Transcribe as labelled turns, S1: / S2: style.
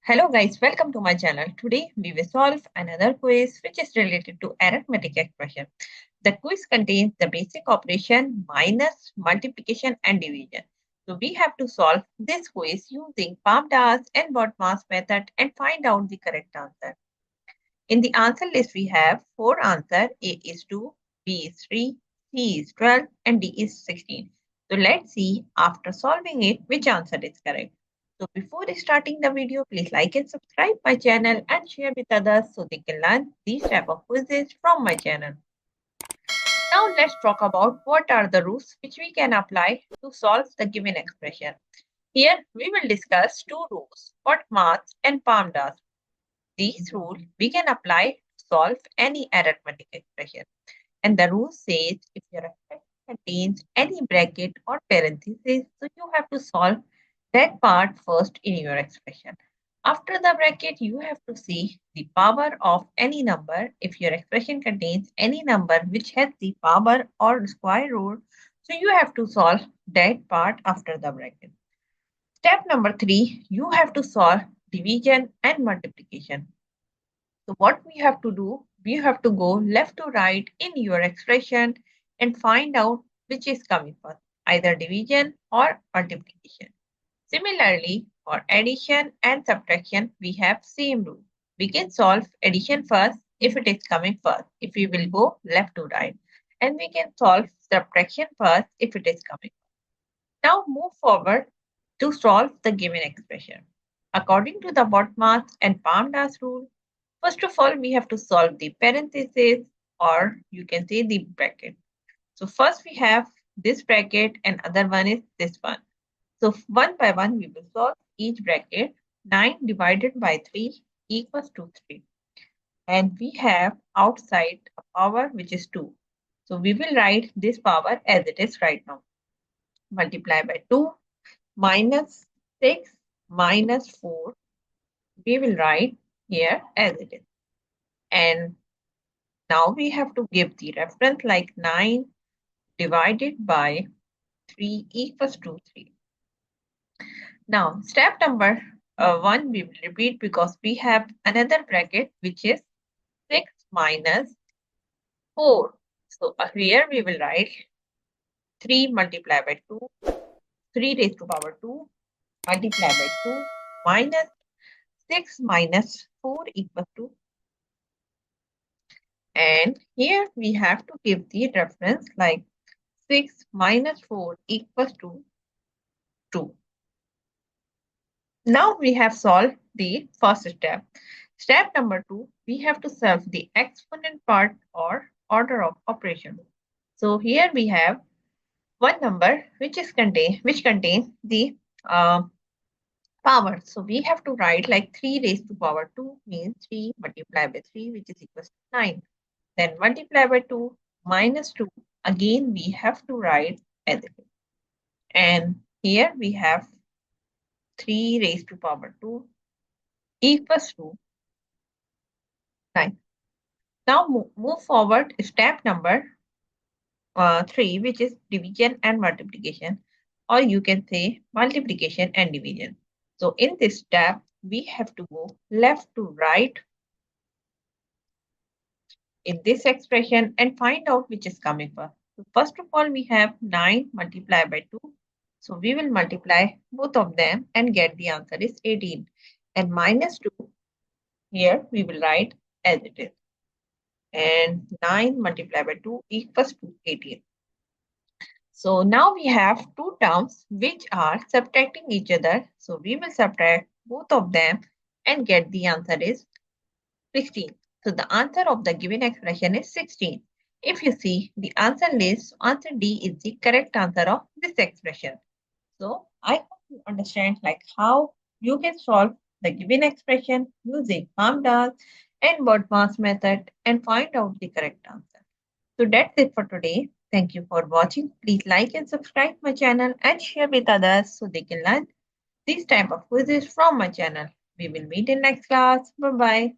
S1: Hello guys, welcome to my channel. Today we will solve another quiz which is related to arithmetic expression. The quiz contains the basic operation minus, multiplication and division. So we have to solve this quiz using PAMDAS and BODMAS method and find out the correct answer. In the answer list we have 4 answers. A is 2, B is 3, C is 12 and D is 16. So let's see after solving it which answer is correct. So before starting the video, please like and subscribe my channel and share with others so they can learn these type of quizzes from my channel. Now let's talk about what are the rules which we can apply to solve the given expression. Here we will discuss two rules, BODMAS and PAMDAS. These rules we can apply to solve any arithmetic expression. And the rule says if your expression contains any bracket or parenthesis, so you have to solve that part first in your expression. After the bracket, you have to see the power of any number. If your expression contains any number which has the power or square root, so you have to solve that part after the bracket. Step number 3, you have to solve division and multiplication. So what we have to do, we have to go left to right in your expression and find out which is coming first, either division or multiplication. Similarly, for addition and subtraction, we have same rule. We can solve addition first if it is coming first, if we will go left to right. And we can solve subtraction first if it is coming. Now move forward to solve the given expression. According to the BODMAS and PAMDAS rule, first of all, we have to solve the parenthesis or you can say the bracket. So first we have this bracket and other one is this one. So one by one, we will solve each bracket. 9 divided by 3 equals to 3. And we have outside a power which is 2. So we will write this power as it is right now. Multiply by 2 minus 6 minus 4. We will write here as it is. And now we have to give the reference like 9 divided by 3 equals to 3. Now, step number 1 we will repeat because we have another bracket which is 6 minus 4. So here we will write 3 multiplied by 2, 3 raised to power 2 multiplied by 2 minus 6 minus 4 equals to. And here we have to give the reference like 6 minus 4 equals to 2. Now we have solved the first step. Step number 2, we have to solve the exponent part or order of operation. So here we have one number which contains the power. So we have to write like 3 raised to power 2 means 3 multiplied by 3 which is equals to 9. Then multiply by 2 minus 2. Again we have to write as it is. And here we have 3 raised to power 2 equals to 9. Now move forward step number 3 which is division and multiplication, or you can say multiplication and division. So in this step we have to go left to right in this expression and find out which is coming first. So first of all we have 9 multiplied by 2. So we will multiply both of them and get the answer is 18. And minus 2 here we will write as it is. And 9 multiplied by 2 equals to 18. So now we have two terms which are subtracting each other. So we will subtract both of them and get the answer is 16. So the answer of the given expression is 16. If you see the answer list, answer D is the correct answer of this expression. So I hope you understand like how you can solve the given expression using PAMDAS and BODMAS method and find out the correct answer. So that's it for today. Thank you for watching. Please like and subscribe my channel and share with others so they can learn these type of quizzes from my channel. We will meet in next class. Bye bye.